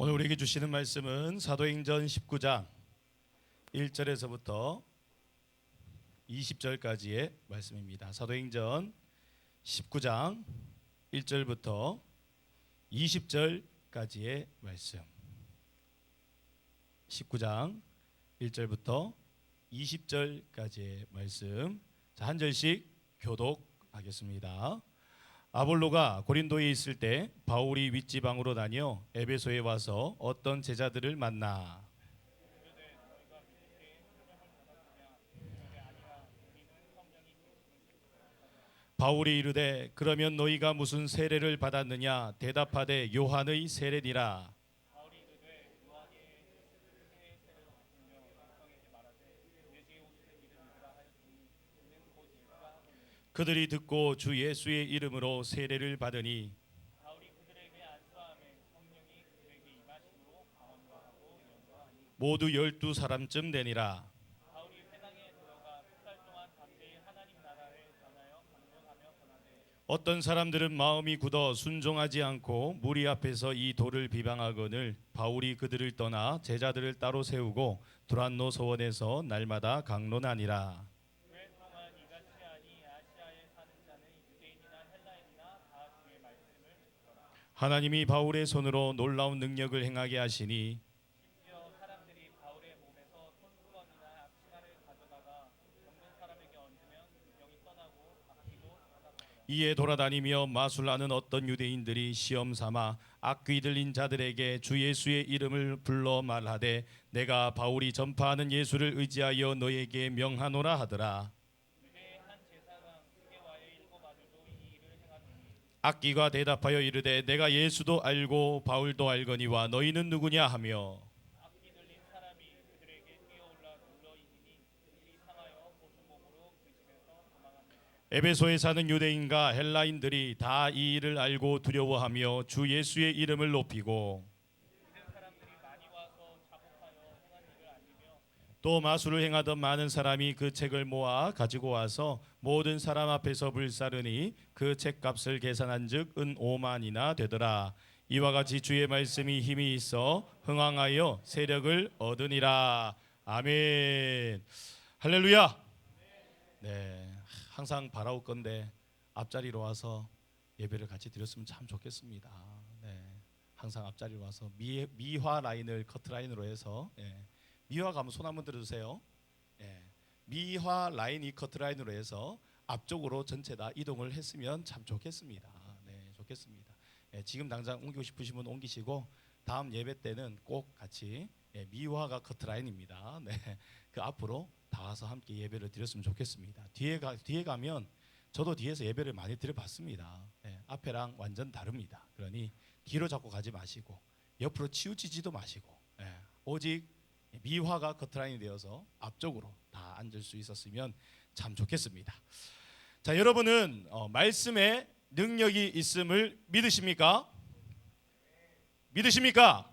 오늘 우리에게 주시는 말씀은 사도행전 19장 1절에서부터 20절까지의 말씀입니다. 사도행전 19장 1절부터 20절까지의 말씀. 19장 1절부터 20절까지의 말씀. 자, 한 절씩 교독하겠습니다. 아볼로가 고린도에 있을 때 바울이 윗지방으로 다녀 에베소에 와서 어떤 제자들을 만나 바울이 이르되 그러면 너희가 무슨 세례를 받았느냐 대답하되 요한의 세례니라. 그들이 듣고 주 예수의 이름으로 세례를 받으니 모두 12사람쯤 되니라. 어떤 사람들은 마음이 굳어 순종하지 않고 무리 앞에서 이 도를 비방하거늘 바울이 그들을 떠나 제자들을 따로 세우고 두란노 서원에서 날마다 강론하니라. 하나님이 바울의 손으로 놀라운 능력을 행하게 하시니 이에 돌아다니며 마술하는 어떤 유대인들이 시험 삼아 악귀 들린 자들에게 주 예수의 이름을 불러 말하되 내가 바울이 전파하는 예수를 의지하여 너에게 명하노라 하더라. 악귀가 대답하여 이르되 내가 예수도 알고 바울도 알거니와 너희는 누구냐 하며 에베소에 사는 유대인과 헬라인들이 다 이 일을 알고 두려워하며 주 예수의 이름을 높이고 또 마술을 행하던 많은 사람이 그 책을 모아 가지고 와서 모든 사람 앞에서 불사르니 그 책값을 계산한즉 은 5만이나 되더라. 이와 같이 주의 말씀이 힘이 있어 흥왕하여 세력을 얻으니라. 아멘. 할렐루야. 네, 항상 바라올 건데 앞자리로 와서 예배를 같이 드렸으면 참 좋겠습니다. 네, 항상 앞자리로 와서 미화 라인을 커트라인으로 해서 미화 가면 손 한번 들어주세요. 미화 라인이 커트라인으로 해서 앞쪽으로 전체 다 이동을 했으면 참 좋겠습니다. 네, 좋겠습니다. 지금 당장 옮기고 싶으신 분 옮기시고 다음 예배 때는 꼭 같이 미화가 커트라인입니다. 네, 그 앞으로 다 와서 함께 예배를 드렸으면 좋겠습니다. 뒤에 가면 저도 뒤에서 예배를 많이 드려봤습니다. 앞에랑 완전 다릅니다. 그러니 뒤로 자꾸 가지 마시고 옆으로 치우치지도 마시고 오직 미화가 커트라인이 되어서 앞쪽으로 다 앉을 수 있었으면 참 좋겠습니다. 자, 여러분은 말씀에 능력이 있음을 믿으십니까? 믿으십니까?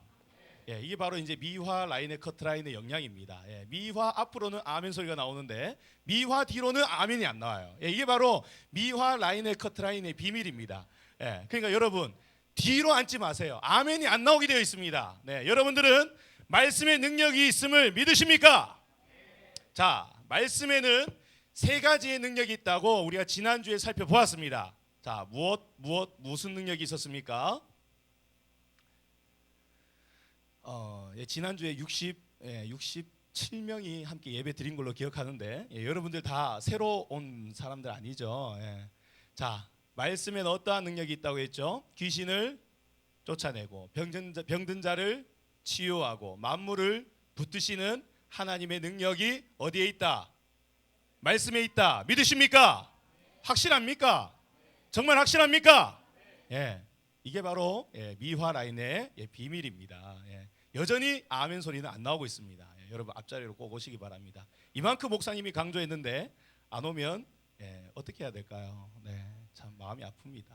이게 바로 이제 미화 라인의 커트라인의 영향입니다. 미화 앞으로는 아멘 소리가 나오는데 미화 뒤로는 아멘이 안 나와요. 이게 바로 미화 라인의 커트라인의 비밀입니다. 그러니까 여러분 뒤로 앉지 마세요. 아멘이 안 나오게 되어 있습니다. 여러분들은 말씀의 능력이 있음을 믿으십니까? 자, 말씀에는 세 가지의 능력이 있다고 우리가 지난주에 살펴보았습니다. 자, 무슨 능력이 있었습니까? 지난주에 67명이 함께 예배 드린 걸로 기억하는데 여러분들 다 새로 온 사람들 아니죠? 자, 말씀에는 어떠한 능력이 있다고 했죠? 귀신을 쫓아내고 병든 자를 치유하고 만물을 붙드시는 하나님의 능력이 어디에 있다? 말씀에 있다. 믿으십니까? 확실합니까? 정말 확실합니까? 이게 바로 미화 라인의 비밀입니다. 여전히 아멘 소리는 안 나오고 있습니다. 여러분 앞자리로 꼭 오시기 바랍니다. 이만큼 목사님이 강조했는데 안 오면 어떻게 해야 될까요? 참 마음이 아픕니다.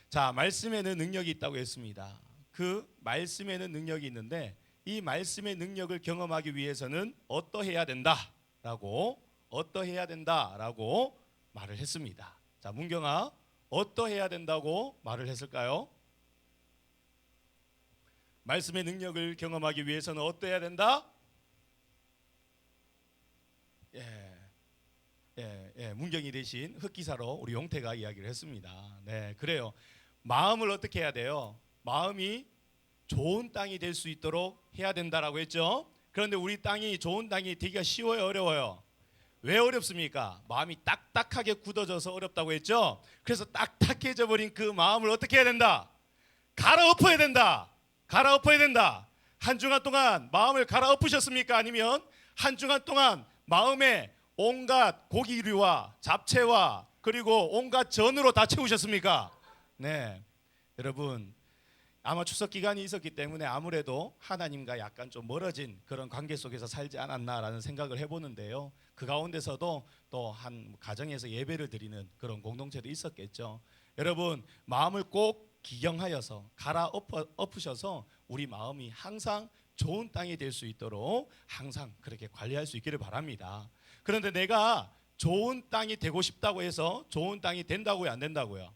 자, 말씀에는 능력이 있다고 했습니다. 그 말씀에는 능력이 있는데 이 말씀의 능력을 경험하기 위해서는 어떠해야 된다라고 말을 했습니다. 자, 문경아 어떠해야 된다고 말을 했을까요? 말씀의 능력을 경험하기 위해서는 어떠해야 된다? 문경이 대신 흑기사로 우리 용태가 이야기를 했습니다. 네, 그래요. 마음을 어떻게 해야 돼요? 마음이 좋은 땅이 될 수 있도록 해야 된다라고 했죠. 그런데 우리 땅이 좋은 땅이 되기가 쉬워요, 어려워요? 왜 어렵습니까? 마음이 딱딱하게 굳어져서 어렵다고 했죠. 그래서 딱딱해져 버린 그 마음을 어떻게 해야 된다? 갈아엎어야 된다. 갈아엎어야 된다. 한 주간 동안 마음을 갈아엎으셨습니까? 아니면 한 주간 동안 마음에 온갖 고기류와 잡채와 그리고 온갖 전으로 다 채우셨습니까? 네, 여러분 아마 추석 기간이 있었기 때문에 아무래도 하나님과 약간 좀 멀어진 그런 관계 속에서 살지 않았나라는 생각을 해보는데요. 그 가운데서도 또 한 가정에서 예배를 드리는 그런 공동체도 있었겠죠. 여러분 마음을 꼭 기경하여서 갈아엎으셔서 우리 마음이 항상 좋은 땅이 될 수 있도록 항상 그렇게 관리할 수 있기를 바랍니다. 그런데 내가 좋은 땅이 되고 싶다고 해서 좋은 땅이 된다고요, 안 된다고요?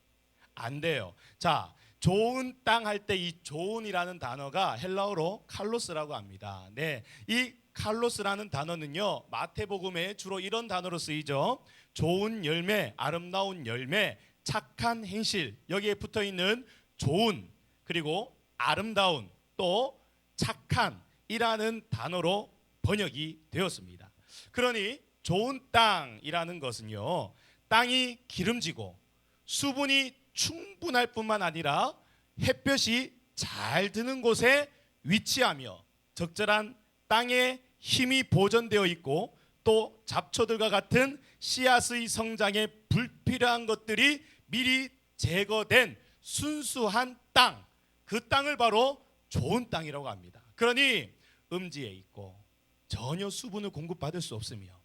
안 돼요. 자, 좋은 땅 할 때 이 좋은이라는 단어가 헬라어로 칼로스라고 합니다. 네, 이 칼로스라는 단어는요 마태복음에 주로 이런 단어로 쓰이죠. 좋은 열매, 아름다운 열매, 착한 행실, 여기에 붙어 있는 좋은 그리고 아름다운 또 착한이라는 단어로 번역이 되었습니다. 그러니 좋은 땅이라는 것은요 땅이 기름지고 수분이 충분할 뿐만 아니라 햇볕이 잘 드는 곳에 위치하며 적절한 땅에 힘이 보존되어 있고 또 잡초들과 같은 씨앗의 성장에 불필요한 것들이 미리 제거된 순수한 땅, 그 땅을 바로 좋은 땅이라고 합니다. 그러니 음지에 있고 전혀 수분을 공급받을 수 없으며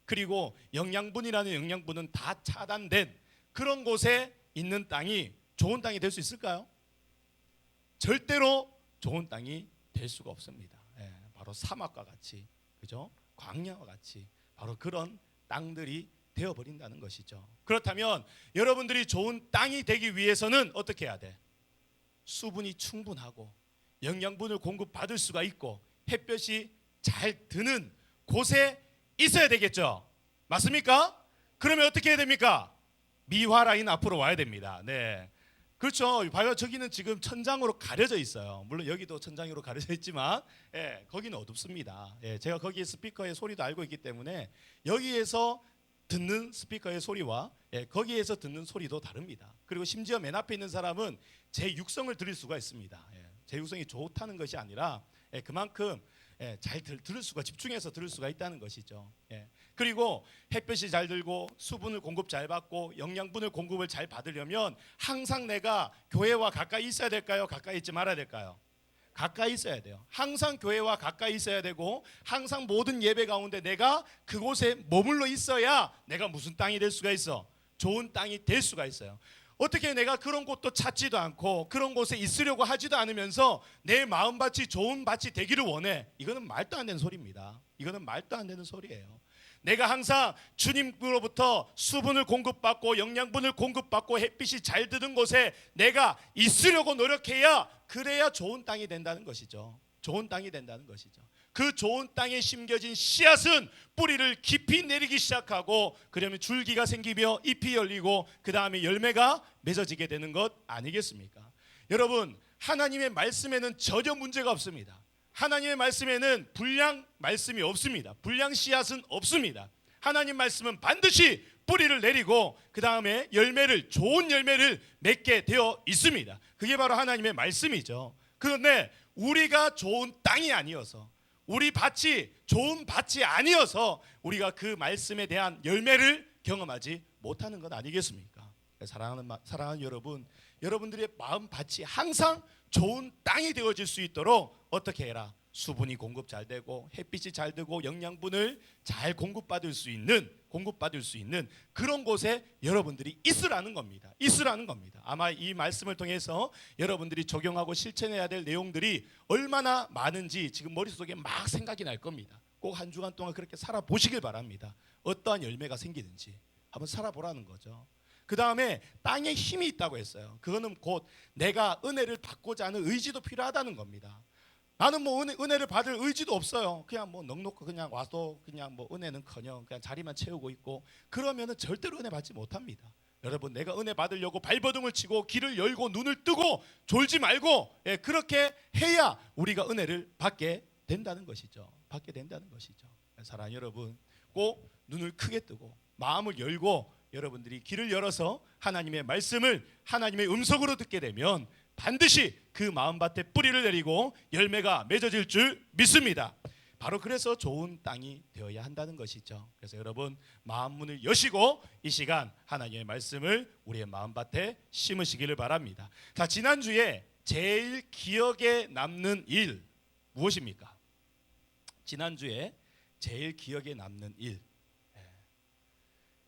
그리고 영양분이라는 영양분은 다 차단된 그런 곳에 있는 땅이 좋은 땅이 될 수 있을까요? 절대로 좋은 땅이 될 수가 없습니다. 바로 사막과 같이, 그죠? 광야와 같이 바로 그런 땅들이 되어버린다는 것이죠. 그렇다면 여러분들이 좋은 땅이 되기 위해서는 어떻게 해야 돼? 수분이 충분하고 영양분을 공급받을 수가 있고 햇볕이 잘 드는 곳에 있어야 되겠죠. 맞습니까? 그러면 어떻게 해야 됩니까? 미화라인 앞으로 와야 됩니다. 네, 그렇죠. 봐요, 저기는 지금 천장으로 가려져 있어요. 물론 여기도 천장으로 가려져 있지만 거기는 어둡습니다. 제가 거기에 스피커의 소리도 알고 있기 때문에 여기에서 듣는 스피커의 소리와 거기에서 듣는 소리도 다릅니다. 그리고 심지어 맨 앞에 있는 사람은 제 육성을 들을 수가 있습니다. 제 육성이 좋다는 것이 아니라 그만큼 잘 들을 수가, 집중해서 들을 수가 있다는 것이죠. 그리고 햇볕이 잘 들고 수분을 공급 잘 받고 영양분을 공급을 잘 받으려면 항상 내가 교회와 가까이 있어야 될까요? 가까이 있지 말아야 될까요? 가까이 있어야 돼요. 항상 교회와 가까이 있어야 되고 항상 모든 예배 가운데 내가 그곳에 머물러 있어야 내가 무슨 땅이 될 수가 있어? 좋은 땅이 될 수가 있어요. 어떻게 내가 그런 곳도 찾지도 않고 그런 곳에 있으려고 하지도 않으면서 내 마음밭이 좋은 밭이 되기를 원해? 이거는 말도 안 되는 소리입니다. 이거는 말도 안 되는 소리예요. 내가 항상 주님으로부터 수분을 공급받고 영양분을 공급받고 햇빛이 잘 드는 곳에 내가 있으려고 노력해야 그래야 좋은 땅이 된다는 것이죠. 좋은 땅이 된다는 것이죠. 그 좋은 땅에 심겨진 씨앗은 뿌리를 깊이 내리기 시작하고 그러면 줄기가 생기며 잎이 열리고 그 다음에 열매가 맺어지게 되는 것 아니겠습니까? 여러분, 하나님의 말씀에는 전혀 문제가 없습니다. 하나님의 말씀에는 불량 말씀이 없습니다. 불량 씨앗은 없습니다. 하나님 말씀은 반드시 뿌리를 내리고 그 다음에 열매를, 좋은 열매를 맺게 되어 있습니다. 그게 바로 하나님의 말씀이죠. 그런데 우리가 좋은 땅이 아니어서, 우리 밭이 좋은 밭이 아니어서 우리가 그 말씀에 대한 열매를 경험하지 못하는 것 아니겠습니까? 사랑하는 여러분, 여러분들의 마음 밭이 항상 좋은 땅이 되어질 수 있도록 어떻게 해라? 수분이 공급 잘 되고 햇빛이 잘 되고 영양분을 잘 공급받을 수 있는 그런 곳에 여러분들이 있으라는 겁니다. 있으라는 겁니다. 아마 이 말씀을 통해서 여러분들이 적용하고 실천해야 될 내용들이 얼마나 많은지 지금 머릿속에 막 생각이 날 겁니다. 꼭 한 주간 동안 그렇게 살아보시길 바랍니다. 어떠한 열매가 생기는지 한번 살아보라는 거죠. 그 다음에 땅에 힘이 있다고 했어요. 그거는 곧 내가 은혜를 받고자 하는 의지도 필요하다는 겁니다. 나는 뭐 은혜를 받을 의지도 없어요. 그냥 뭐 넉넉히 그냥 와도 그냥 뭐 은혜는커녕 그냥 자리만 채우고 있고, 그러면은 절대로 은혜 받지 못합니다. 여러분, 내가 은혜 받으려고 발버둥을 치고 길을 열고 눈을 뜨고 졸지 말고, 그렇게 해야 우리가 은혜를 받게 된다는 것이죠. 받게 된다는 것이죠. 사랑하는 여러분, 꼭 눈을 크게 뜨고 마음을 열고 여러분들이 길을 열어서 하나님의 말씀을 하나님의 음성으로 듣게 되면 반드시 그 마음밭에 뿌리를 내리고 열매가 맺어질 줄 믿습니다. 바로 그래서 좋은 땅이 되어야 한다는 것이죠. 그래서 여러분, 마음 문을 여시고 이 시간 하나님의 말씀을 우리의 마음밭에 심으시기를 바랍니다. 자, 지난주에 제일 기억에 남는 일 무엇입니까? 지난주에 제일 기억에 남는 일,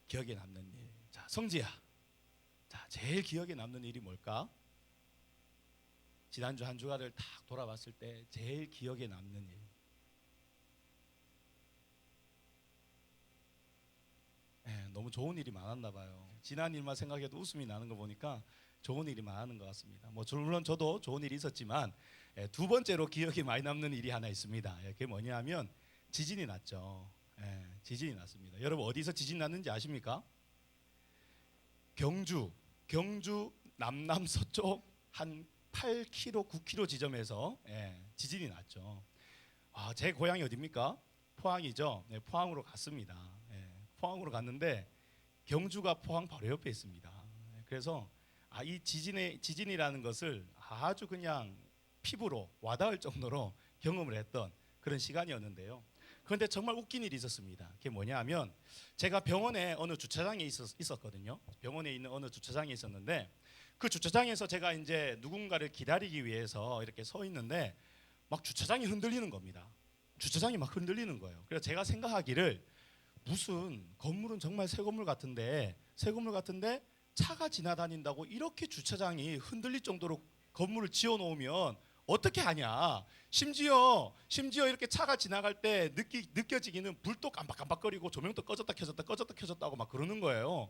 기억에 남는 일. 자, 성지야, 자, 제일 기억에 남는 일이 뭘까? 지난주 한 주간을 딱 돌아봤을 때 제일 기억에 남는 일. 너무 좋은 일이 많았나 봐요. 지난 일만 생각해도 웃음이 나는 거 보니까 좋은 일이 많은 것 같습니다. 뭐 물론 저도 좋은 일이 있었지만, 두 번째로 기억에 많이 남는 일이 하나 있습니다. 그게 뭐냐면 지진이 났죠. 지진이 났습니다. 여러분, 어디서 지진 났는지 아십니까? 경주 남남 서쪽 한 8km, 9km 지점에서 지진이 났죠. 제 고향이 어디입니까? 포항이죠. 포항으로 갔습니다. 포항으로 갔는데 경주가 포항 바로 옆에 있습니다. 그래서 이 지진이라는 것을 아주 그냥 피부로 와닿을 정도로 경험을 했던 그런 시간이었는데요. 그런데 정말 웃긴 일이 있었습니다. 그게 뭐냐면 제가 병원에 어느 주차장에 있었거든요. 병원에 있는 어느 주차장에 있었는데 그 주차장에서 제가 이제 누군가를 기다리기 위해서 이렇게 서 있는데 막 주차장이 흔들리는 겁니다. 주차장이 막 흔들리는 거예요. 그래서 제가 생각하기를 무슨 건물은 정말 새 건물 같은데 차가 지나다닌다고 이렇게 주차장이 흔들릴 정도로 건물을 지어 놓으면 어떻게 하냐. 심지어 이렇게 차가 지나갈 때 느껴지기는 불도 깜빡깜빡거리고 조명도 꺼졌다 켜졌다고 막 그러는 거예요.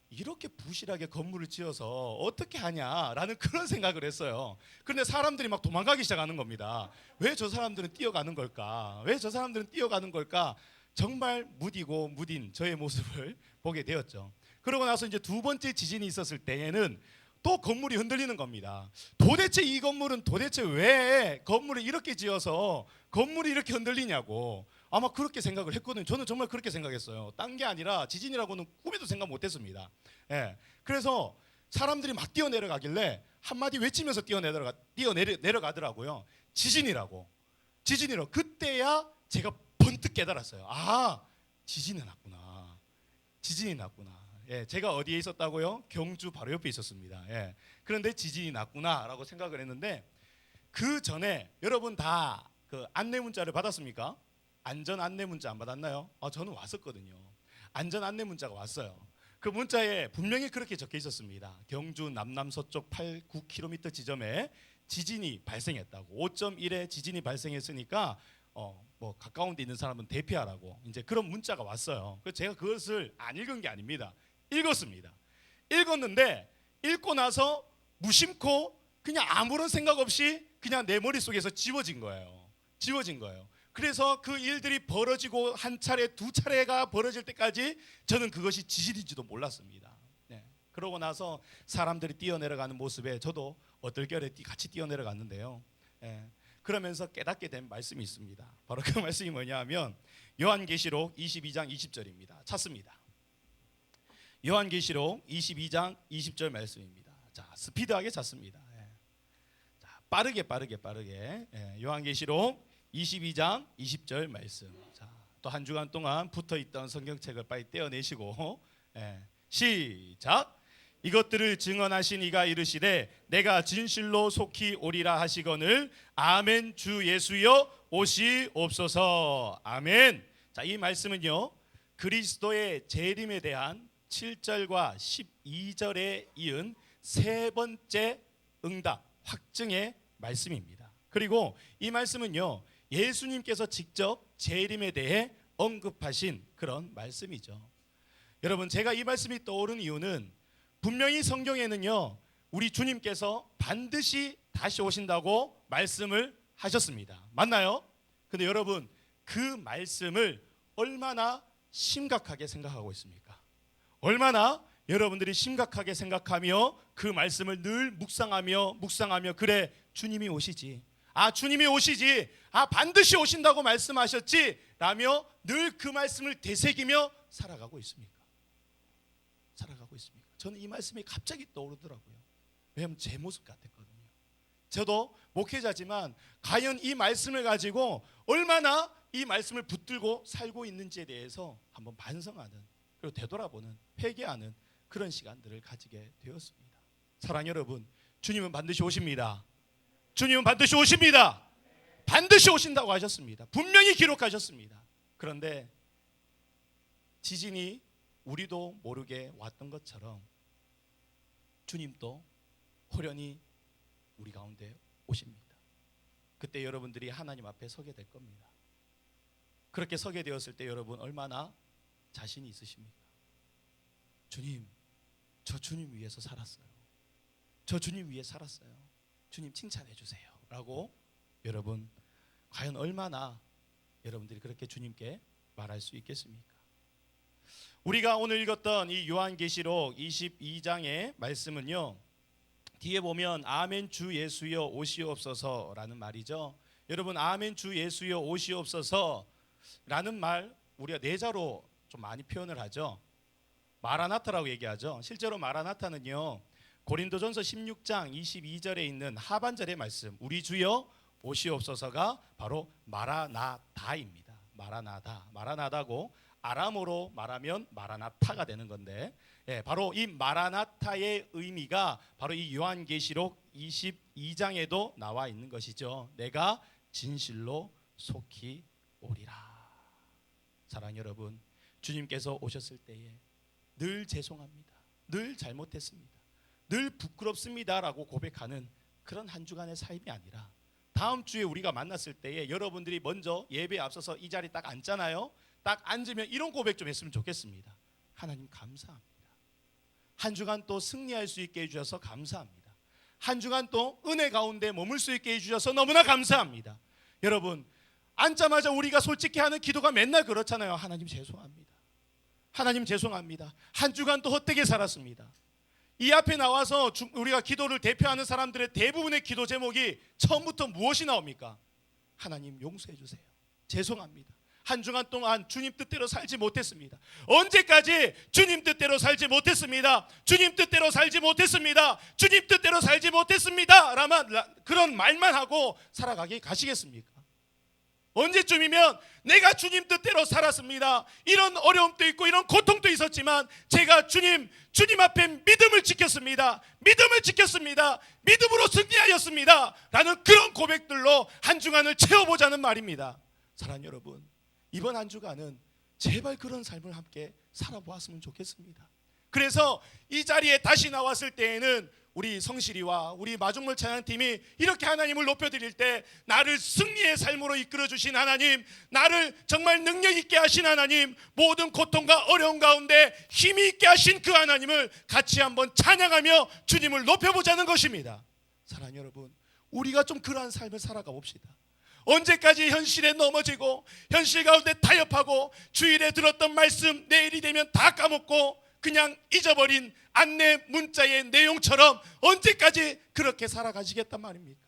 이렇게 부실하게 건물을 지어서 어떻게 하냐라는 그런 생각을 했어요. 그런데 사람들이 막 도망가기 시작하는 겁니다. 왜 저 사람들은 뛰어가는 걸까? 정말 무딘 저의 모습을 보게 되었죠. 그러고 나서 이제 두 번째 지진이 있었을 때에는 또 건물이 흔들리는 겁니다. 도대체 이 건물은 왜 건물을 이렇게 지어서 건물이 이렇게 흔들리냐고 아마 그렇게 생각을 했거든요. 저는 정말 그렇게 생각했어요. 딴 게 아니라 지진이라고는 꿈에도 생각 못했습니다. 그래서 사람들이 막 뛰어내려가길래 한마디 외치면서 뛰어내려가더라고요. 지진이라고. 그때야 제가 번뜩 깨달았어요. 지진이 났구나. 제가 어디에 있었다고요? 경주 바로 옆에 있었습니다. 그런데 지진이 났구나라고 생각을 했는데, 그 전에 여러분 다 그 안내 문자를 받았습니까? 안전 안내 문자 안 받았나요? 저는 왔었거든요. 안전 안내 문자가 왔어요. 그 문자에 분명히 그렇게 적혀 있었습니다. 경주 남남 서쪽 9km 지점에 지진이 발생했다고. 5.1의 지진이 발생했으니까 뭐 가까운 데 있는 사람은 대피하라고 이제 그런 문자가 왔어요. 그래서 제가 그것을 안 읽은 게 아닙니다. 읽었습니다. 읽었는데 읽고 나서 무심코 그냥 아무런 생각 없이 그냥 내 머릿속에서 지워진 거예요. 그래서 그 일들이 벌어지고 한 차례 두 차례가 벌어질 때까지 저는 그것이 지진인지도 몰랐습니다. 그러고 나서 사람들이 뛰어내려가는 모습에 저도 얼떨결에 같이 뛰어내려갔는데요. 그러면서 깨닫게 된 말씀이 있습니다. 바로 그 말씀이 뭐냐면 요한계시록 22장 20절입니다. 찾습니다. 요한계시록 22장 20절 말씀입니다. 자, 스피드하게 찾습니다. 자, 빠르게. 요한계시록 22장 20절 말씀. 자, 또 한 주간 동안 붙어있던 성경책을 빨리 떼어내시고 시작. 이것들을 증언하신 이가 이르시되 내가 진실로 속히 오리라 하시거늘 아멘. 주 예수여 오시옵소서. 아멘. 자, 이 말씀은요 그리스도의 재림에 대한 7절과 12절에 이은 세 번째 응답 확증의 말씀입니다. 그리고 이 말씀은요 예수님께서 직접 재림에 대해 언급하신 그런 말씀이죠. 여러분, 제가 이 말씀이 떠오른 이유는 분명히 성경에는요 우리 주님께서 반드시 다시 오신다고 말씀을 하셨습니다. 맞나요? 근데 여러분, 그 말씀을 얼마나 심각하게 생각하고 있습니까? 얼마나 여러분들이 심각하게 생각하며 그 말씀을 늘 묵상하며 그래, 주님이 오시지, 주님이 오시지, 반드시 오신다고 말씀하셨지 라며 늘 그 말씀을 되새기며 살아가고 있습니까? 살아가고 있습니까? 저는 이 말씀이 갑자기 떠오르더라고요. 왜냐하면 제 모습 같았거든요. 저도 목회자지만 과연 이 말씀을 가지고 얼마나 이 말씀을 붙들고 살고 있는지에 대해서 한번 반성하는, 그리고 되돌아보는, 회개하는 그런 시간들을 가지게 되었습니다. 사랑하는 여러분, 주님은 반드시 오십니다. 주님은 반드시 오십니다. 반드시 오신다고 하셨습니다. 분명히 기록하셨습니다. 그런데 지진이 우리도 모르게 왔던 것처럼 주님도 호련히 우리 가운데 오십니다. 그때 여러분들이 하나님 앞에 서게 될 겁니다. 그렇게 서게 되었을 때 여러분 얼마나 자신이 있으십니까? 주님, 저 주님 위해서 살았어요. 저 주님 위해 살았어요. 주님 칭찬해 주세요 라고 여러분 과연 얼마나 여러분들이 그렇게 주님께 말할 수 있겠습니까? 우리가 오늘 읽었던 이 요한계시록 22장의 말씀은요, 뒤에 보면 아멘 주 예수여 오시옵소서라는 말이죠. 여러분, 아멘 주 예수여 오시옵소서라는 말 우리가 내자로 좀 많이 표현을 하죠. 마라나타라고 얘기하죠. 실제로 마라나타는요, 고린도전서 16장 22절에 있는 하반절의 말씀, 우리 주여 오시옵소서가 바로 마라나다입니다. 마라나다고 아람어로 말하면 마라나타가 되는 건데, 바로 이 마라나타의 의미가 바로 이 요한계시록 22장에도 나와 있는 것이죠. 내가 진실로 속히 오리라. 사랑하는 여러분, 주님께서 오셨을 때에 늘 죄송합니다, 늘 잘못했습니다, 늘 부끄럽습니다 라고 고백하는 그런 한 주간의 삶이 아니라, 다음 주에 우리가 만났을 때에 여러분들이 먼저 예배에 앞서서 이 자리에 딱 앉잖아요. 딱 앉으면 이런 고백 좀 했으면 좋겠습니다. 하나님 감사합니다. 한 주간 또 승리할 수 있게 해주셔서 감사합니다. 한 주간 또 은혜 가운데 머물 수 있게 해주셔서 너무나 감사합니다. 여러분, 앉자마자 우리가 솔직히 하는 기도가 맨날 그렇잖아요. 하나님 죄송합니다. 하나님 죄송합니다. 한 주간 또 헛되게 살았습니다. 이 앞에 나와서 우리가 기도를 대표하는 사람들의 대부분의 기도 제목이 처음부터 무엇이 나옵니까? 하나님 용서해 주세요. 죄송합니다. 한 주간 동안 주님 뜻대로 살지 못했습니다. 언제까지 주님 뜻대로 살지 못했습니다. 주님 뜻대로 살지 못했습니다. 주님 뜻대로 살지 못했습니다. 라만 그런 말만 하고 살아가게 가시겠습니까? 언제쯤이면 내가 주님 뜻대로 살았습니다. 이런 어려움도 있고 이런 고통도 있었지만 제가 주님 앞에 믿음을 지켰습니다. 믿음을 지켰습니다. 믿음으로 승리하였습니다. 라는 그런 고백들로 한 주간을 채워보자는 말입니다. 사랑하는 여러분, 이번 한 주간은 제발 그런 삶을 함께 살아보았으면 좋겠습니다. 그래서 이 자리에 다시 나왔을 때에는 우리 성실이와 우리 마중물 찬양팀이 이렇게 하나님을 높여드릴 때, 나를 승리의 삶으로 이끌어주신 하나님, 나를 정말 능력 있게 하신 하나님, 모든 고통과 어려움 가운데 힘이 있게 하신 그 하나님을 같이 한번 찬양하며 주님을 높여보자는 것입니다. 사랑하는 여러분, 우리가 좀 그러한 삶을 살아가 봅시다. 언제까지 현실에 넘어지고 현실 가운데 타협하고 주일에 들었던 말씀 내일이 되면 다 까먹고 그냥 잊어버린 안내 문자의 내용처럼 언제까지 그렇게 살아가시겠단 말입니까?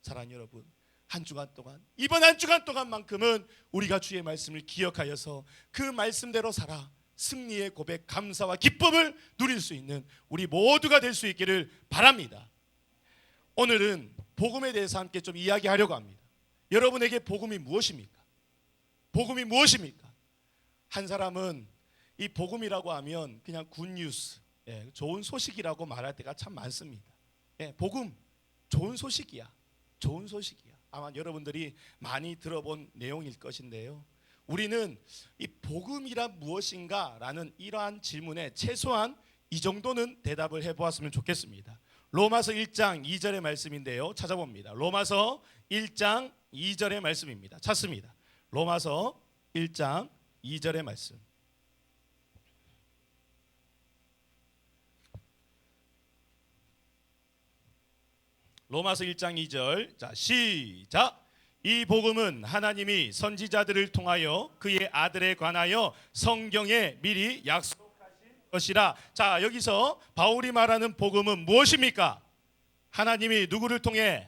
사랑하는 여러분, 한 주간 동안, 이번 한 주간 동안만큼은 우리가 주의 말씀을 기억하여서 그 말씀대로 살아 승리의 고백, 감사와 기쁨을 누릴 수 있는 우리 모두가 될 수 있기를 바랍니다. 오늘은 복음에 대해서 함께 좀 이야기하려고 합니다. 여러분에게 복음이 무엇입니까? 복음이 무엇입니까? 한 사람은 이 복음이라고 하면 그냥 굿뉴스, 좋은 소식이라고 말할 때가 참 많습니다. 복음, 좋은 소식이야. 좋은 소식이야. 아마 여러분들이 많이 들어본 내용일 것인데요, 우리는 이 복음이란 무엇인가 라는 이러한 질문에 최소한 이 정도는 대답을 해보았으면 좋겠습니다. 로마서 1장 2절의 말씀인데요, 찾아봅니다. 로마서 1장 2절의 말씀입니다. 찾습니다. 로마서 1장 2절의 말씀. 로마서 1장 2절. 자, 시작. 이 복음은 하나님이 선지자들을 통하여 그의 아들에 관하여 성경에 미리 약속하신 것이라. 자, 여기서 바울이 말하는 복음은 무엇입니까? 하나님이 누구를 통해,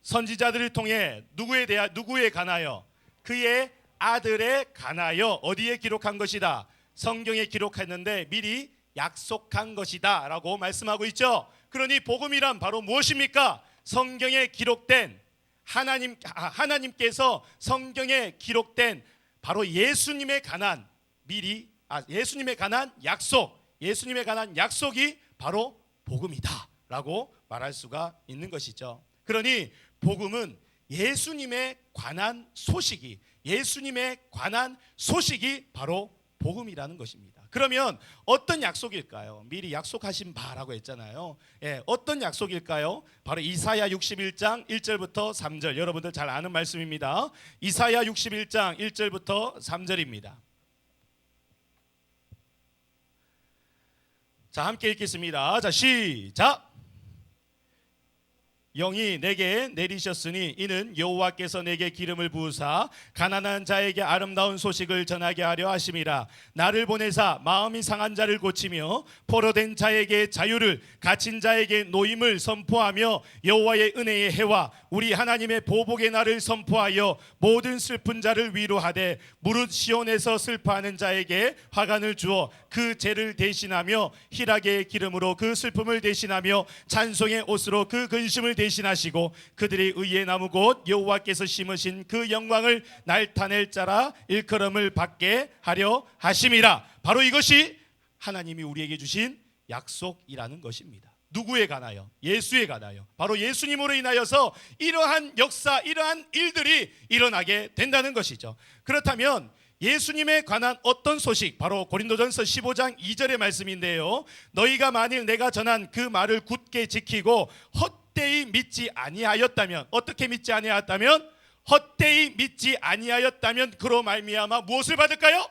선지자들을 통해 누구에 관하여, 그의 아들에 관하여 어디에 기록한 것이다? 성경에 기록했는데 미리 약속한 것이다 라고 말씀하고 있죠. 그러니 복음이란 바로 무엇입니까? 성경에 기록된 하나님께서 성경에 기록된 바로 예수님에 관한 예수님에 관한 약속이 바로 복음이다 라고 말할 수가 있는 것이죠. 그러니 복음은 예수님에 관한 소식이 바로 복음이라는 것입니다. 그러면 어떤 약속일까요? 미리 약속하신 바라고 했잖아요. 어떤 약속일까요? 바로 이사야 61장 1절부터 3절, 여러분들 잘 아는 말씀입니다. 이사야 61장 1절부터 3절입니다. 자, 함께 읽겠습니다. 자, 시작. 영이 내게 내리셨으니 이는 여호와께서 내게 기름을 부으사 가난한 자에게 아름다운 소식을 전하게 하려 하심이라. 나를 보내사 마음이 상한 자를 고치며 포로된 자에게 자유를, 갇힌 자에게 노임을 선포하며 여호와의 은혜의 해와 우리 하나님의 보복의 날을 선포하여 모든 슬픈 자를 위로하되 무릇 시온에서 슬퍼하는 자에게 화관을 주어 그 죄를 대신하며 희락의 기름으로 그 슬픔을 대신하며 찬송의 옷으로 그 근심을 대신하시고 그들이 의의 나무 곧 여호와께서 심으신 그 영광을 나타낼 자라 일컬음을 받게 하려 하심이라. 바로 이것이 하나님이 우리에게 주신 약속이라는 것입니다. 누구에 관하여? 예수에 관하여. 바로 예수님으로 인하여서 이러한 역사, 이러한 일들이 일어나게 된다는 것이죠. 그렇다면 예수님에 관한 어떤 소식, 바로 고린도전서 15장 2절의 말씀인데요, 너희가 만일 내가 전한 그 말을 굳게 지키고 헛되이 믿지 아니하였다면, 어떻게 믿지 아니하였다면? 헛되이 믿지 아니하였다면 그로 말미암아 무엇을 받을까요?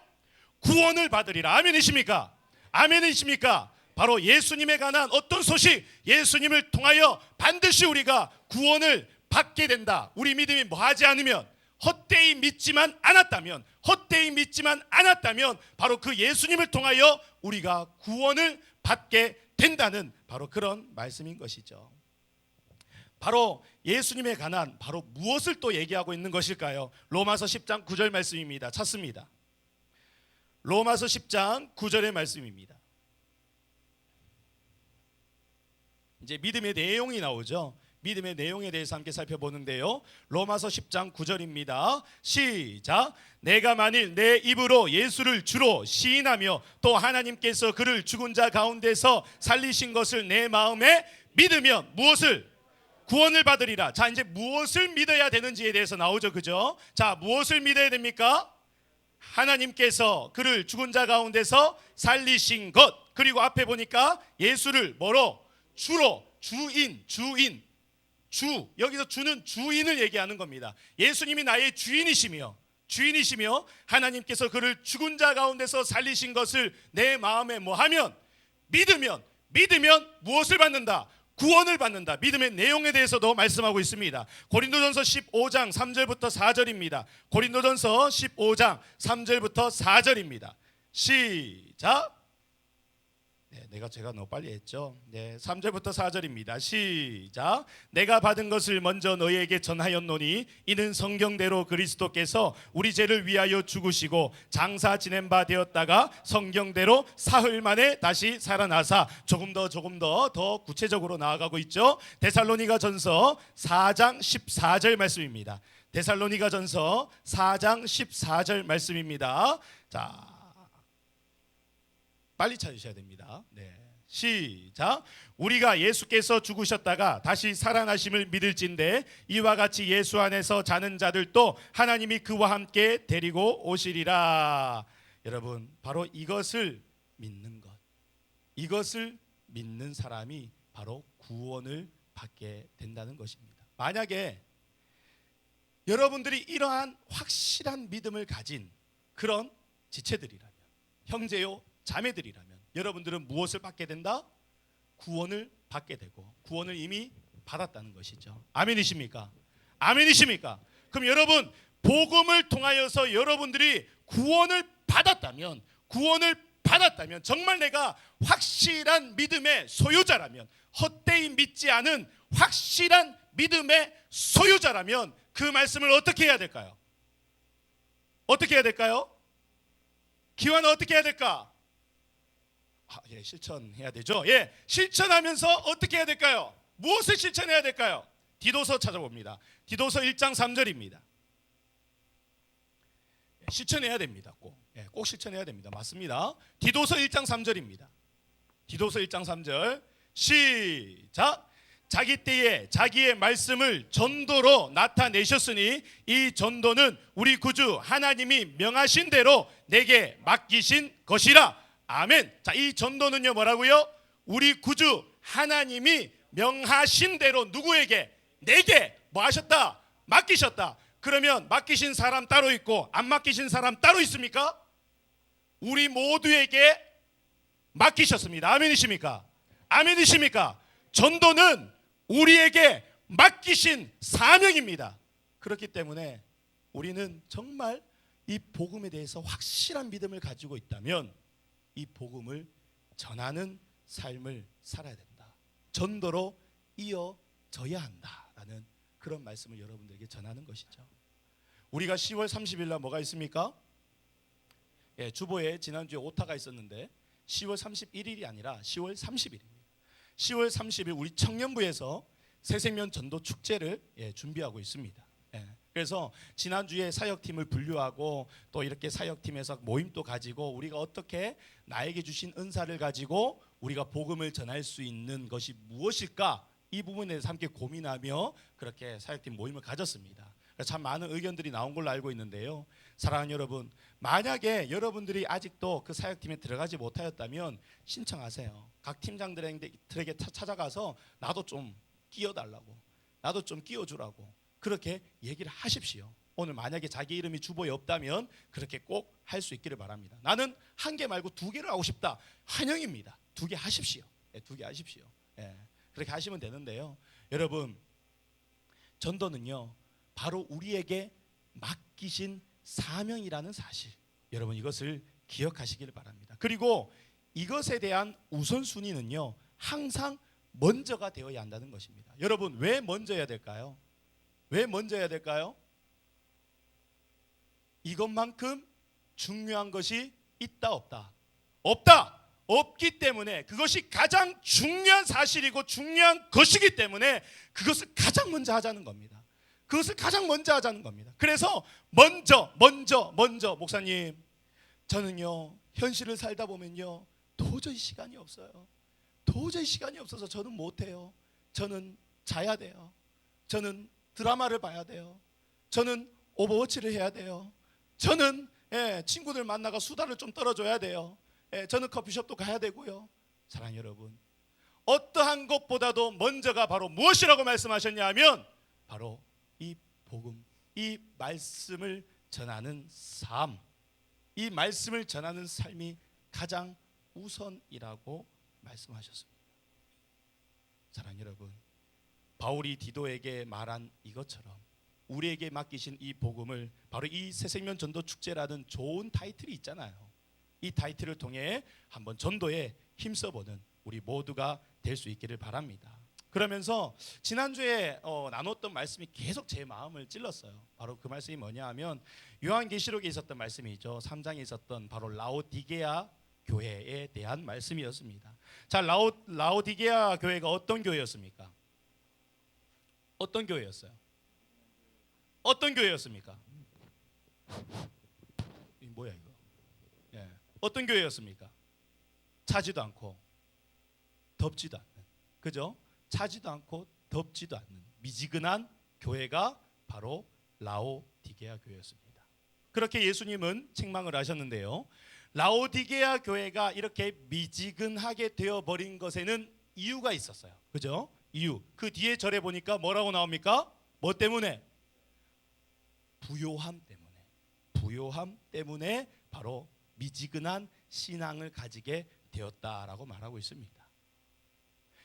구원을 받으리라. 아멘이십니까? 아멘이십니까? 바로 예수님에 관한 어떤 소식, 예수님을 통하여 반드시 우리가 구원을 받게 된다. 우리 믿음이 뭐하지 않으면, 헛되이 믿지만 않았다면 바로 그 예수님을 통하여 우리가 구원을 받게 된다는 바로 그런 말씀인 것이죠. 바로 예수님에 관한 바로 무엇을 또 얘기하고 있는 것일까요? 로마서 10장 9절 말씀입니다. 찾습니다. 로마서 10장 9절의 말씀입니다. 이제 믿음의 내용이 나오죠. 믿음의 내용에 대해서 함께 살펴보는데요, 로마서 10장 9절입니다. 시작. 내가 만일 내 입으로 예수를 주로 시인하며 또 하나님께서 그를 죽은 자 가운데서 살리신 것을 내 마음에 믿으면 무엇을? 구원을 받으리라. 자, 이제 무엇을 믿어야 되는지에 대해서 나오죠. 그죠? 자, 무엇을 믿어야 됩니까? 하나님께서 그를 죽은 자 가운데서 살리신 것. 그리고 앞에 보니까 예수를 뭐로? 주로. 주. 여기서 주는 주인을 얘기하는 겁니다. 예수님이 나의 주인이시며 하나님께서 그를 죽은 자 가운데서 살리신 것을 내 마음에 뭐하면? 믿으면 무엇을 받는다? 구원을 받는다. 믿음의 내용에 대해서도 말씀하고 있습니다. 고린도전서 15장 3절부터 4절입니다. 고린도전서 15장 3절부터 4절입니다. 시작. 제가 너무 빨리 했죠. 3절부터 4절입니다. 시작. 내가 받은 것을 먼저 너희에게 전하였노니 이는 성경대로 그리스도께서 우리 죄를 위하여 죽으시고 장사 지낸 바 되었다가 성경대로 사흘 만에 다시 살아나사. 조금 더 구체적으로 나아가고 있죠. 데살로니가전서 4장 14절 말씀입니다. 데살로니가전서 4장 14절 말씀입니다. 자, 빨리 찾으셔야 됩니다. 시작. 우리가 예수께서 죽으셨다가 다시 살아나심을 믿을진대 이와 같이 예수 안에서 자는 자들도 하나님이 그와 함께 데리고 오시리라. 여러분, 바로 이것을 믿는 것, 이것을 믿는 사람이 바로 구원을 받게 된다는 것입니다. 만약에 여러분들이 이러한 확실한 믿음을 가진 그런 지체들이라면, 형제요 자매들이라면 여러분들은 무엇을 받게 된다? 구원을 받게 되고 구원을 이미 받았다는 것이죠. 아멘이십니까? 아멘이십니까? 그럼 여러분, 복음을 통하여서 여러분들이 구원을 받았다면 정말 내가 확실한 믿음의 소유자라면, 헛되이 믿지 않은 확실한 믿음의 소유자라면 그 말씀을 어떻게 해야 될까요? 어떻게 해야 될까요? 기완은 어떻게 해야 될까? 실천해야 되죠. 실천하면서 어떻게 해야 될까요? 무엇을 실천해야 될까요? 디도서 찾아봅니다. 디도서 1장 3절입니다. 실천해야 됩니다. 꼭 실천해야 됩니다. 맞습니다. 디도서 1장 3절입니다. 디도서 1장 3절 시작. 자기 때에 자기의 말씀을 전도로 나타내셨으니 이 전도는 우리 구주 하나님이 명하신 대로 내게 맡기신 것이라. 아멘. 자, 이 전도는요 뭐라고요? 우리 구주 하나님이 명하신 대로 누구에게? 내게 뭐 하셨다? 맡기셨다. 그러면 맡기신 사람 따로 있고 안 맡기신 사람 따로 있습니까? 우리 모두에게 맡기셨습니다. 아멘이십니까? 아멘이십니까? 전도는 우리에게 맡기신 사명입니다. 그렇기 때문에 우리는 정말 이 복음에 대해서 확실한 믿음을 가지고 있다면 이 복음을 전하는 삶을 살아야 된다. 전도로 이어져야 한다라는 그런 말씀을 여러분들에게 전하는 것이죠. 우리가 10월 30일 날 뭐가 있습니까? 주보에 지난주에 오타가 있었는데 10월 31일이 아니라 10월 30일입니다. 10월 30일 우리 청년부에서 새생명 전도 축제를 준비하고 있습니다. 그래서 지난주에 사역팀을 분류하고 또 이렇게 사역팀에서 모임도 가지고 우리가 어떻게 나에게 주신 은사를 가지고 우리가 복음을 전할 수 있는 것이 무엇일까? 이 부분에 대해서 함께 고민하며 그렇게 사역팀 모임을 가졌습니다. 참 많은 의견들이 나온 걸로 알고 있는데요. 사랑하는 여러분, 만약에 여러분들이 아직도 그 사역팀에 들어가지 못하였다면 신청하세요. 각 팀장들에게 찾아가서 나도 좀 끼워달라고, 나도 좀 끼워주라고 그렇게 얘기를 하십시오. 오늘 만약에 자기 이름이 주보에 없다면 그렇게 꼭 할 수 있기를 바랍니다. 나는 한 개 말고 두 개를 하고 싶다. 환영입니다. 두 개 하십시오. 두 개 하십시오. 그렇게 하시면 되는데요. 여러분, 전도는요 바로 우리에게 맡기신 사명이라는 사실, 여러분 이것을 기억하시기를 바랍니다. 그리고 이것에 대한 우선순위는요 항상 먼저가 되어야 한다는 것입니다. 여러분, 왜 먼저여야 될까요? 왜 먼저여야 될까요? 이것만큼 중요한 것이 있다 없다? 없다! 없기 때문에, 그것이 가장 중요한 사실이고 중요한 것이기 때문에 그것을 가장 먼저 하자는 겁니다. 그것을 가장 먼저 하자는 겁니다. 그래서 먼저 목사님, 저는요 현실을 살다 보면요 도저히 시간이 없어요. 도저히 시간이 없어서 저는 못해요. 저는 자야 돼요. 저는 드라마를 봐야 돼요. 저는 오버워치를 해야 돼요. 저는 친구들 만나가 수다를 좀 떨어줘야 돼요. 저는 커피숍도 가야 되고요. 사랑하는 여러분, 어떠한 것보다도 먼저가 바로 무엇이라고 말씀하셨냐 하면 바로 이 복음, 이 말씀을 전하는 삶, 이 말씀을 전하는 삶이 가장 우선이라고 말씀하셨습니다. 사랑하는 여러분, 바울이 디도에게 말한 이것처럼 우리에게 맡기신 이 복음을 바로 이 새생명 전도 축제라는 좋은 타이틀이 있잖아요. 이 타이틀을 통해 한번 전도에 힘써보는 우리 모두가 될 수 있기를 바랍니다. 그러면서 지난주에 나눴던 말씀이 계속 제 마음을 찔렀어요. 바로 그 말씀이 뭐냐 하면 요한계시록에 있었던 말씀이죠. 3장에 있었던 바로 라오디게아 교회에 대한 말씀이었습니다. 자, 라오디게아 교회가 어떤 교회였습니까? 어떤 교회였어요? 어떤 교회였습니까? 이 뭐야 이거? 어떤 교회였습니까? 차지도 않고 덥지도 않는, 그죠? 차지도 않고 덥지도 않는 미지근한 교회가 바로 라오디게아 교회였습니다. 그렇게 예수님은 책망을 하셨는데요. 라오디게아 교회가 이렇게 미지근하게 되어버린 것에는 이유가 있었어요. 그죠? 이유. 그 뒤에 절에 보니까 뭐라고 나옵니까? 뭐 때문에? 부요함 때문에. 부요함 때문에 바로 미지근한 신앙을 가지게 되었다라고 말하고 있습니다.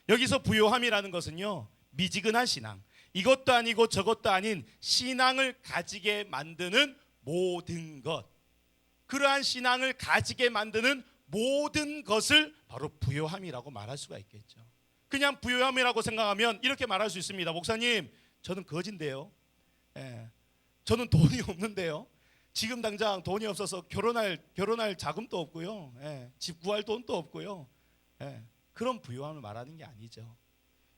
여기서 부요함이라는 것은요 미지근한 신앙, 이것도 아니고 저것도 아닌 신앙을 가지게 만드는 모든 것, 그러한 신앙을 가지게 만드는 모든 것을 바로 부요함이라고 말할 수가 있겠죠. 그냥 부요함이라고 생각하면 이렇게 말할 수 있습니다. 목사님, 저는 거진데요. 저는 돈이 없는데요. 지금 당장 돈이 없어서 결혼할 자금도 없고요. 집 구할 돈도 없고요. 그런 부요함을 말하는 게 아니죠.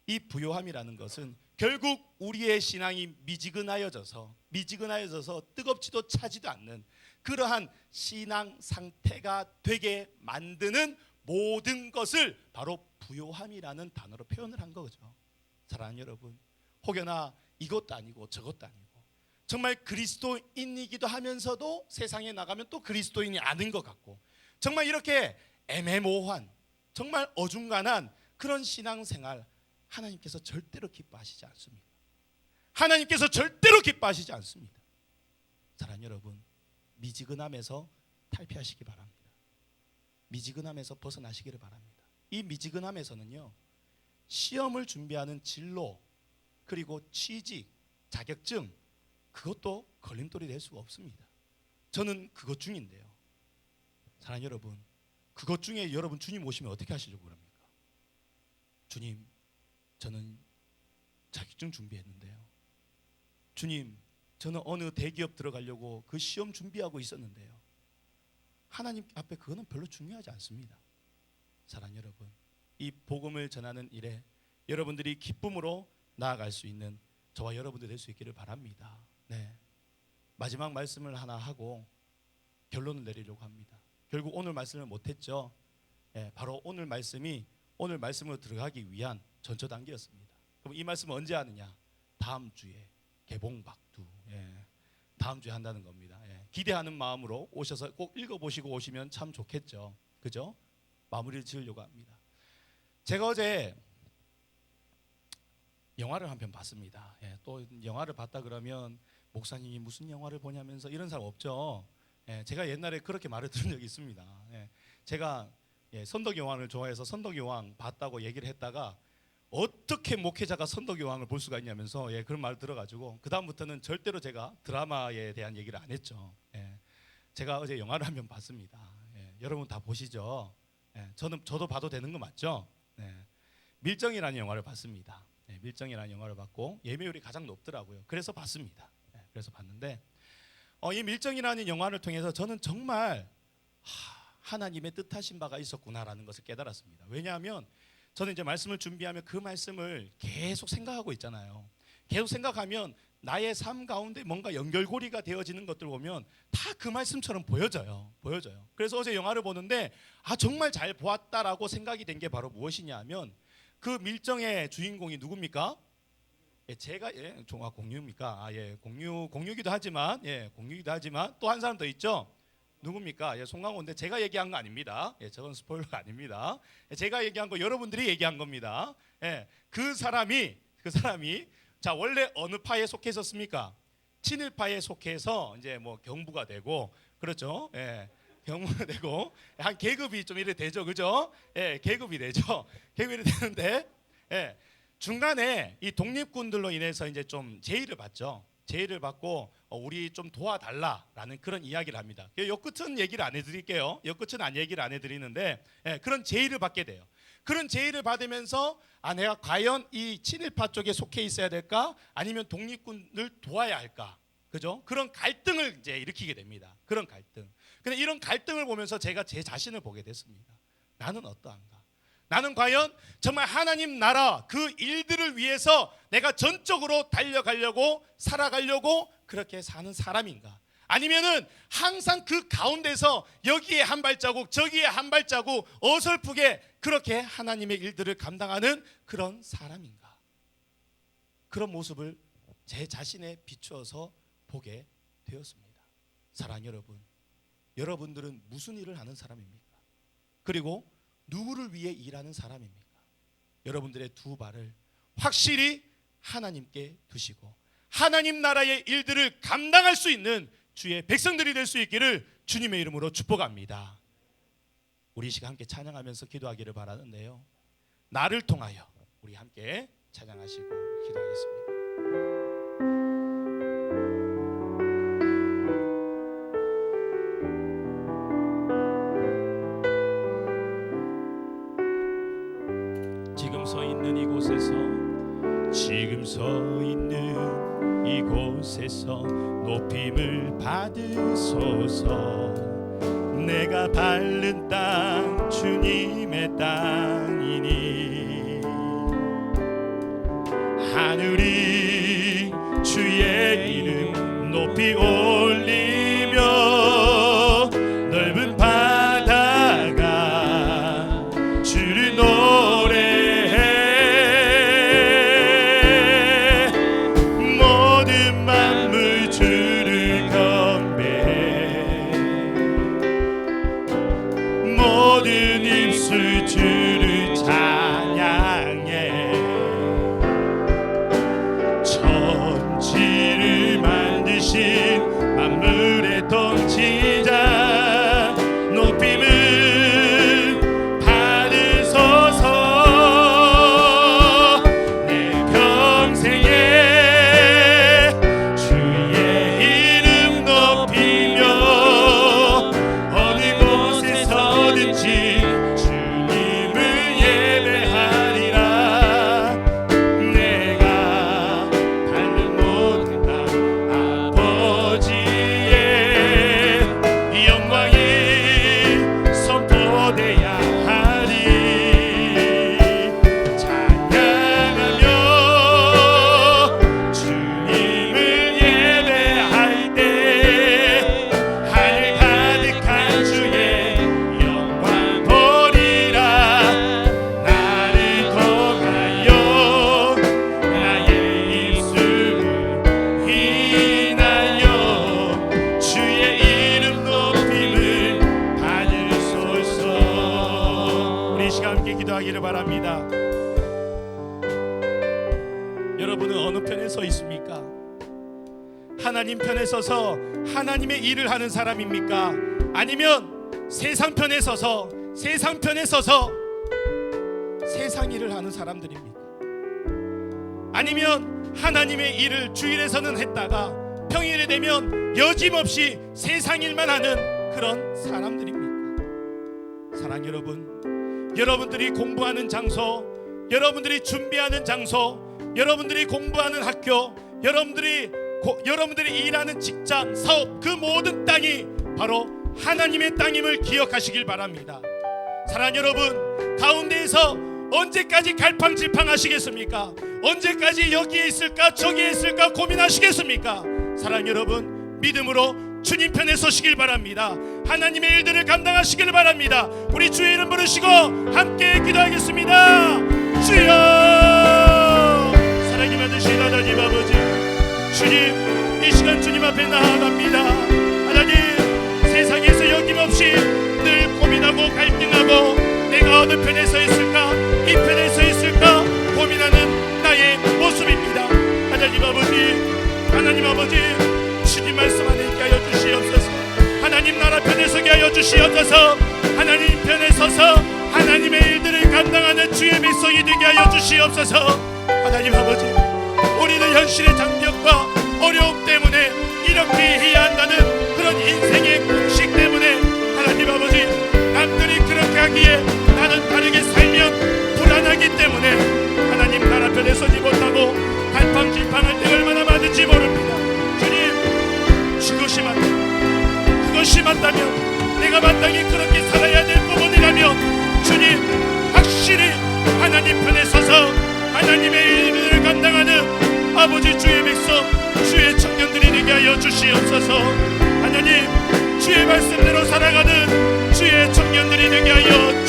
이 부요함이라는 것은 결국 우리의 신앙이 미지근하여져서 뜨겁지도 차지도 않는 그러한 신앙 상태가 되게 만드는 모든 것을 바로 부요함이라는 단어로 표현을 한 거죠. 사랑하는 여러분, 혹여나 이것도 아니고 저것도 아니고 정말 그리스도인이기도 하면서도 세상에 나가면 또 그리스도인이 아닌 것 같고, 정말 이렇게 애매모호한, 정말 어중간한 그런 신앙생활, 하나님께서 절대로 기뻐하시지 않습니다. 하나님께서 절대로 기뻐하시지 않습니다. 사랑하는 여러분, 미지근함에서 탈피하시기 바랍니다. 미지근함에서 벗어나시기를 바랍니다. 이 미지근함에서는요, 시험을 준비하는 진로, 그리고 취직, 자격증, 그것도 걸림돌이 될 수가 없습니다. 저는 그것 중인데요. 사랑하는 여러분, 그것 중에 여러분 주님 오시면 어떻게 하시려고 그럽니까? 주님, 저는 자격증 준비했는데요. 주님, 저는 어느 대기업 들어가려고 그 시험 준비하고 있었는데요. 하나님 앞에 그거는 별로 중요하지 않습니다. 사랑하는 여러분, 이 복음을 전하는 일에 여러분들이 기쁨으로 나아갈 수 있는 저와 여러분들 될 수 있기를 바랍니다. 마지막 말씀을 하나 하고 결론을 내리려고 합니다. 결국 오늘 말씀을 못했죠. 바로 오늘 말씀으로 들어가기 위한 전초 단계였습니다. 그럼 이 말씀은 언제 하느냐? 다음 주에 개봉박두, 다음 주에 한다는 겁니다. 기대하는 마음으로 오셔서 꼭 읽어보시고 오시면 참 좋겠죠. 그죠? 마무리를 지으려고 합니다. 제가 어제 영화를 한 편 봤습니다. 또 영화를 봤다 그러면 목사님이 무슨 영화를 보냐면서 이런 사람 없죠. 제가 옛날에 그렇게 말을 들은 적이 있습니다. 제가 선덕여왕을 좋아해서 선덕여왕 봤다고 얘기를 했다가 어떻게 목회자가 선덕여왕을 볼 수가 있냐면서 그런 말을 들어가지고 그 다음부터는 절대로 제가 드라마에 대한 얘기를 안 했죠. 제가 어제 영화를 한 편 봤습니다. 여러분 다 보시죠. 저도 봐도 되는 거 맞죠? 밀정이라는 영화를 봤습니다. 밀정이라는 영화를 봤고 예매율이 가장 높더라고요. 그래서 봤습니다. 그래서 봤는데 이 밀정이라는 영화를 통해서 저는 정말 하나님의 뜻하신 바가 있었구나라는 것을 깨달았습니다. 왜냐하면 저는 이제 말씀을 준비하면 그 말씀을 계속 생각하고 있잖아요. 계속 생각하면 나의 삶 가운데 뭔가 연결고리가 되어지는 것들 보면 다 그 말씀처럼 보여져요. 그래서 어제 영화를 보는데 정말 잘 보았다라고 생각이 된 게 바로 무엇이냐 하면 그 밀정의 주인공이 누굽니까? 제가 공유입니까? 공유기도 하지만 또 한 사람 더 있죠. 누굽니까? 송강호인데 제가 얘기한 거 아닙니다. 저건 스포일러가 아닙니다. 제가 얘기한 거 여러분들이 얘기한 겁니다. 그 사람이 자, 원래 어느 파에 속해 있었습니까? 친일파에 속해서 이제 뭐 경부가 되고, 그렇죠? 경부가 되고 한 계급이 좀 이래 되죠, 그죠? 계급이 되죠. 계급이 되는데 중간에 이 독립군들로 인해서 이제 좀 제의를 받죠. 제의를 받고 우리 좀 도와달라라는 그런 이야기를 합니다. 요 끝은 얘기를 안 해드릴게요. 요 끝은 얘기를 안 해드리는데 그런 제의를 받게 돼요. 그런 제의를 받으면서 내가 과연 이 친일파 쪽에 속해 있어야 될까? 아니면 독립군을 도와야 할까? 그죠? 그런 갈등을 이제 일으키게 됩니다. 그런 갈등. 근데 이런 갈등을 보면서 제가 제 자신을 보게 됐습니다. 나는 어떠한가? 나는 과연 정말 하나님 나라 그 일들을 위해서 내가 전적으로 달려가려고 살아가려고 그렇게 사는 사람인가? 아니면은 항상 그 가운데서 여기에 한 발자국 저기에 한 발자국 어설프게 그렇게 하나님의 일들을 감당하는 그런 사람인가? 그런 모습을 제 자신에 비추어서 보게 되었습니다. 사랑하는 여러분, 여러분들은 무슨 일을 하는 사람입니까? 그리고 누구를 위해 일하는 사람입니까? 여러분들의 두 발을 확실히 하나님께 두시고 하나님 나라의 일들을 감당할 수 있는 주의 백성들이 될 수 있기를 주님의 이름으로 축복합니다. 우리 이 시간 함께 찬양하면서 기도하기를 바라는데요, 나를 통하여 우리 함께 찬양하시고 기도하겠습니다. 지금 서 있는 이곳에서 높임을 받으소서. 내가 밟는 땅 주님의 땅이니 하늘이 주의 이름 높이 올리며 넓은 바다가 주를 노래해. 모든 만물 주를 경배해. 모든 입술 주를 찬양해. 천지를 만드신 만물의 통치자 높임을 받으소서. 내 평생에 주의 이름 높이며 어느 곳에서든지 주님을 예배하리라. 내가 밟는 모든 땅 아버지의 영광이 선포돼야 하리. 찬양하며 주님을 예배할 때 하늘 가득한 주의 영광 보리라. 나를 통하여 나의 입술을 인하여 주의 이름 높임을 받으소서. 우리 이 시간 함께 기도하기를 바랍니다. 여러분은 어느 편에 서 있습니까? 하나님 편에 서서 하나님의 일을 하는 사람입니까? 아니면 세상 편에 서서 세상 일을 하는 사람들입니까? 아니면 하나님의 일을 주일에서는 했다가 평일에 되면 여짐없이 세상 일만 하는 그런 사람들입니까? 사랑 여러분, 여러분들이 공부하는 장소, 여러분들이 준비하는 장소, 여러분들이 공부하는 학교, 여러분들이 일하는 직장, 사업, 그 모든 땅이 바로 하나님의 땅임을 기억하시길 바랍니다. 사랑 여러분, 가운데에서 언제까지 갈팡질팡하시겠습니까? 언제까지 여기에 있을까 저기에 있을까 고민하시겠습니까? 사랑 여러분, 믿음으로 주님 편에 서시길 바랍니다. 하나님의 일들을 감당하시길 바랍니다. 우리 주의 이름 부르시고 함께 기도하겠습니다. 주여, 사랑이 많으신 하나님 아버지, 주님 이 시간 주님 앞에 나아갑니다. 하나님, 세상에서 여김없이 늘 고민하고 갈등하고 내가 어느 편에 서 있을까 이 편에 서 있을까 고민하는 나의 모습입니다. 하나님 아버지, 주님 말씀 안에 있게 하여 주시옵소서. 하나님 나라 편에 서게 하여 주시옵소서. 하나님 편에 서서 하나님의 일들을 감당하는 주의 백성이 되게 하여 주시옵소서. 하나님 아버지, 우리는 현실의 장벽과 어려움 때문에 이렇게 해야 한다는 그런 인생의 공식 때문에 하나님 아버지, 남들이 그렇게 하기에 나는 다르게 살면 불안하기 때문에 하나님 나라 편에 서지 못하고 갈팡질팡할 때 얼마나 많은지 모릅니다. 주님, 그것이 맞다면, 내가 마땅히 그렇게 살아야 될 부분이라면 주님, 확실히 하나님 편에 서서 하나님의 일을 감당하는 아버지 주의 백성, 주의 청년들이 되게 하여 주시옵소서. 하나님, 주의 말씀대로 살아가는 주의 청년들이 되게 하여